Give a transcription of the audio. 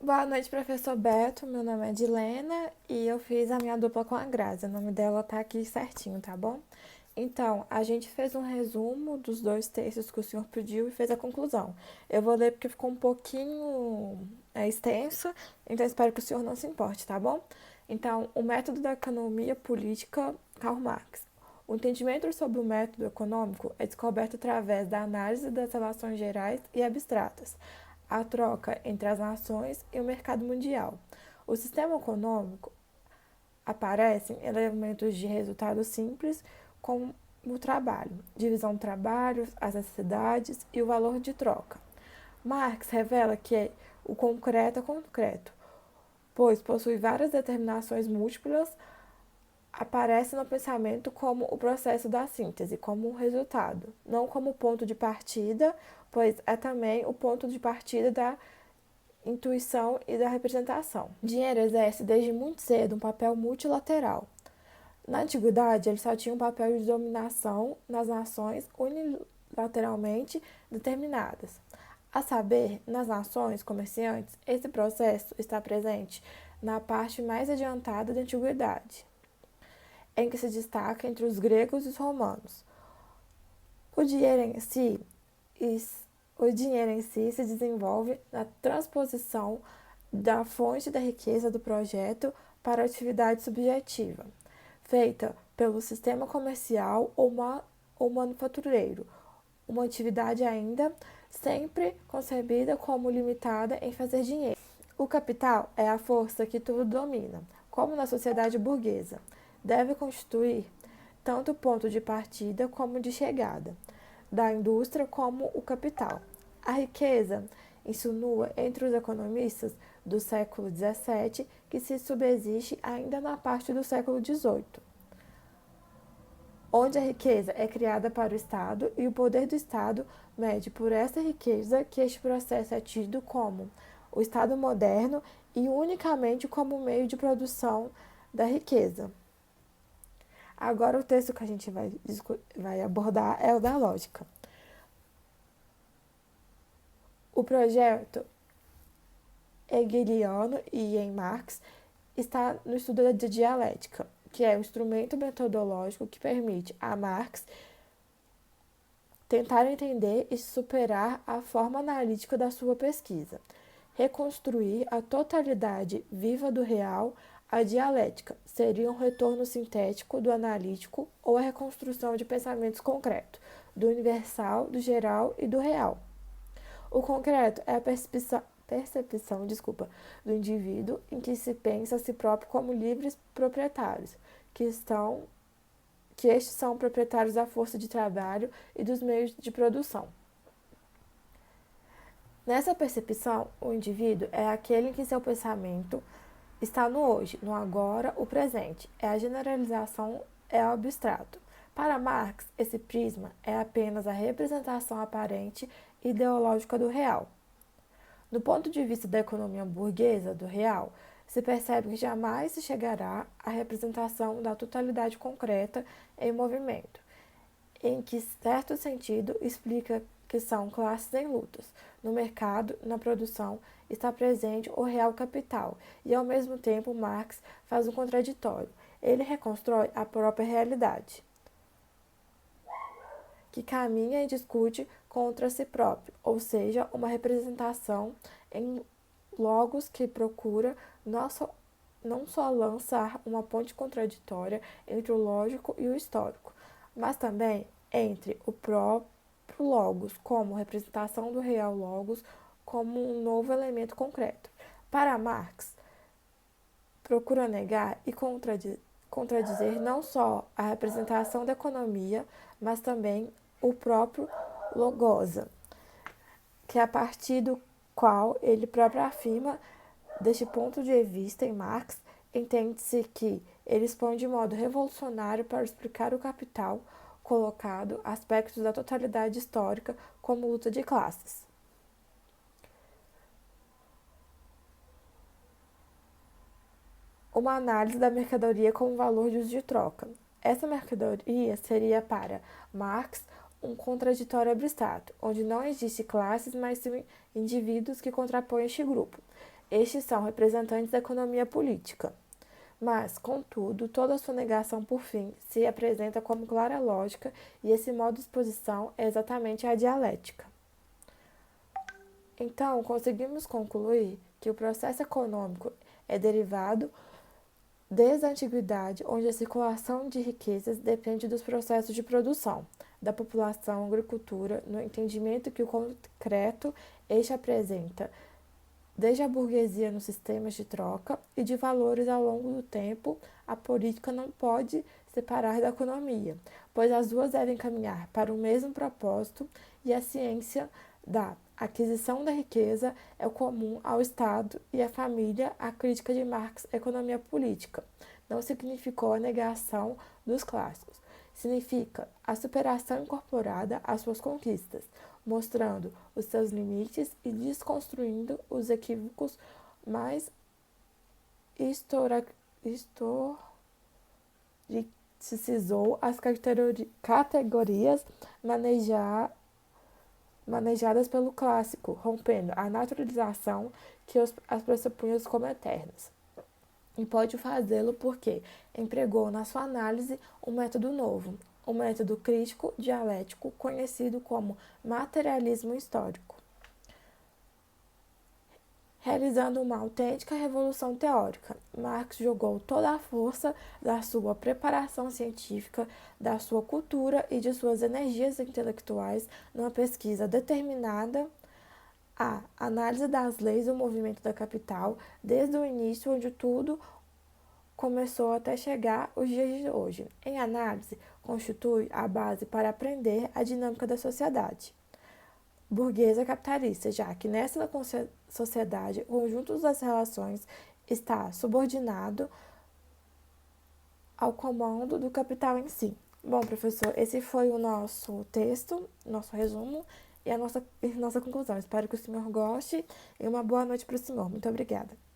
Boa noite, professor Beto. Meu nome é Dilena e eu fiz a minha dupla com a Grazi. O nome dela tá aqui certinho, tá bom? Então, a gente fez um resumo dos dois textos que o senhor pediu e fez a conclusão. Eu vou ler porque ficou um pouquinho extenso, então espero que o senhor não se importe, tá bom? Então, o método da economia política, Karl Marx. O entendimento sobre o método econômico é descoberto através da análise das relações gerais e abstratas, a troca entre as nações e o mercado mundial. O sistema econômico aparecem elementos de resultado simples, como o trabalho, divisão do trabalho, as necessidades e o valor de troca. Marx revela que o concreto é concreto, pois possui várias determinações múltiplas, aparece no pensamento como o processo da síntese, como um resultado, não como ponto de partida, pois é também o ponto de partida da intuição e da representação. O dinheiro exerce desde muito cedo um papel multilateral. Na antiguidade, ele só tinha um papel de dominação nas nações unilateralmente determinadas. A saber, nas nações comerciantes, esse processo está presente na parte mais adiantada da antiguidade, em que se destaca entre os gregos e os romanos. O dinheiro em si, o dinheiro em si se desenvolve na transposição da fonte da riqueza do projeto para a atividade subjetiva, feita pelo sistema comercial ou manufatureiro, uma atividade ainda sempre concebida como limitada em fazer dinheiro. O capital é a força que tudo domina, como na sociedade burguesa. Deve constituir tanto o ponto de partida como de chegada, da indústria como o capital. A riqueza insinua entre os economistas do século XVII que se subsiste ainda na parte do século XVIII, onde a riqueza é criada para o Estado e o poder do Estado mede por essa riqueza que este processo é tido como o Estado moderno e unicamente como meio de produção da riqueza. Agora, o texto que a gente vai abordar é o da lógica. O projeto hegeliano e em Marx está no estudo da dialética, que é o instrumento metodológico que permite a Marx tentar entender e superar a forma analítica da sua pesquisa, reconstruir a totalidade viva do real. A dialética seria um retorno sintético do analítico ou a reconstrução de pensamentos concretos, do universal, do geral e do real. O concreto é a percepção do indivíduo em que se pensa a si próprio como livres proprietários, que estes são proprietários da força de trabalho e dos meios de produção. Nessa percepção, o indivíduo é aquele em que seu pensamento está no hoje, no agora, o presente. É a generalização, é o abstrato. Para Marx, esse prisma é apenas a representação aparente e ideológica do real. Do ponto de vista da economia burguesa do real, se percebe que jamais se chegará à representação da totalidade concreta em movimento, em que certo sentido explica que são classes em lutas. No mercado, na produção, está presente o real capital e, ao mesmo tempo, Marx faz um contraditório. Ele reconstrói a própria realidade, que caminha e discute contra si próprio, ou seja, uma representação em logos que procura não só lançar uma ponte contraditória entre o lógico e o histórico, mas também entre o próprio logos como representação do real logos como um novo elemento concreto. Para Marx, procura negar e contradizer não só a representação da economia, mas também o próprio logosa, que é a partir do qual ele próprio afirma. Deste ponto de vista, em Marx, entende-se que ele expõe de modo revolucionário para explicar o capital, colocado aspectos da totalidade histórica como luta de classes. Uma análise da mercadoria como valor de uso de troca. Essa mercadoria seria para Marx um contraditório abstrato, onde não existe classes, mas sim indivíduos que contrapõem este grupo. Estes são representantes da economia política. Mas, contudo, toda sua negação, por fim, se apresenta como clara lógica, e esse modo de exposição é exatamente a dialética. Então, conseguimos concluir que o processo econômico é derivado desde a antiguidade, onde a circulação de riquezas depende dos processos de produção, da população, agricultura, no entendimento que o concreto este apresenta desde a burguesia nos sistemas de troca e de valores ao longo do tempo, a política não pode separar da economia, pois as duas devem caminhar para o mesmo propósito, e a ciência da aquisição da riqueza é o comum ao Estado e à família. A crítica de Marx à economia política não significou a negação dos clássicos, significa a superação incorporada às suas conquistas, mostrando os seus limites e desconstruindo os equívocos mais historicizou as categorias manejadas pelo clássico, rompendo a naturalização que as pressupunha como eternas. E pode fazê-lo porque empregou na sua análise um método novo, um método crítico dialético conhecido como materialismo histórico, realizando uma autêntica revolução teórica. Marx jogou toda a força da sua preparação científica, da sua cultura e de suas energias intelectuais numa pesquisa determinada à análise das leis do movimento da capital, desde o início, onde tudo começou até chegar aos dias de hoje. Em análise, constitui a base para aprender a dinâmica da sociedade burguesa capitalista, já que nessa sociedade o conjunto das relações está subordinado ao comando do capital em si. Bom, professor, esse foi o nosso texto, nosso resumo e a nossa conclusão. Espero que o senhor goste e uma boa noite para o senhor. Muito obrigada.